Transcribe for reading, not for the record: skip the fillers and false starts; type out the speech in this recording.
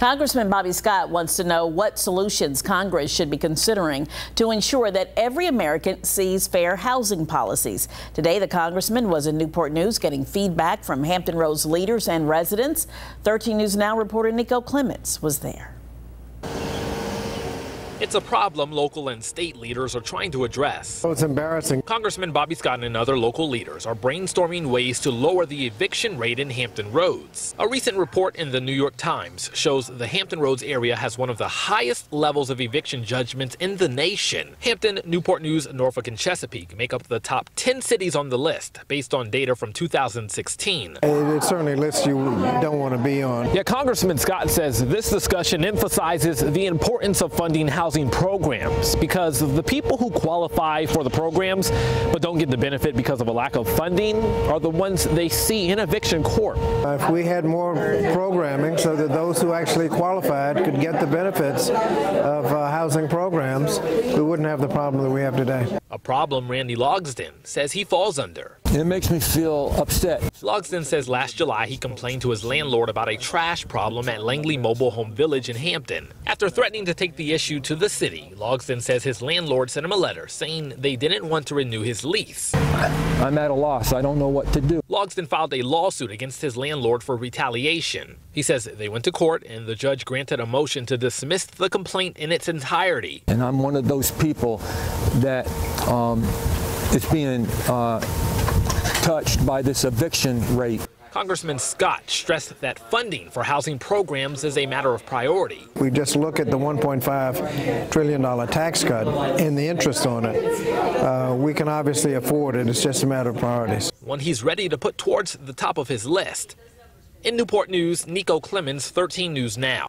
Congressman Bobby Scott wants to know what solutions Congress should be considering to ensure that every American sees fair housing policies. Today, the congressman was in Newport News getting feedback from Hampton Roads leaders and residents. 13 News Now reporter Nico Clements was there. It's a problem local and state leaders are trying to address. Oh, it's embarrassing. Congressman Bobby Scott and other local leaders are brainstorming ways to lower the eviction rate in Hampton Roads. A recent report in the New York Times shows the Hampton Roads area has one of the highest levels of eviction judgments in the nation. Hampton, Newport News, Norfolk, and Chesapeake make up the top 10 cities on the list based on data from 2016. It's certainly a list you don't want to be on. Yet Congressman Scott says this discussion emphasizes the importance of funding housing programs because the people who qualify for the programs but don't get the benefit because of a lack of funding are the ones they see in eviction court. If we had more programming so that those who actually qualified could get the benefits of housing programs, we wouldn't have the problem that we have today. A problem Randy Logsden says he falls under. It makes me feel upset. Logsden says last July he complained to his landlord about a trash problem at Langley Mobile Home Village in Hampton. After threatening to take the issue to the city, Logsden says his landlord sent him a letter saying they didn't want to renew his lease. I'm at a loss. I don't know what to do. Logsden filed a lawsuit against his landlord for retaliation. He says they went to court and the judge granted a motion to dismiss the complaint in its entirety. And I'm one of those people that is being touched by this eviction rate. Congressman Scott stressed that funding for housing programs is a matter of priority. We just look at the $1.5 trillion tax cut and the interest on it. We can obviously afford it. It's just a matter of priorities. One he's ready to put towards the top of his list. In Newport News, Nico Clements, 13 News Now.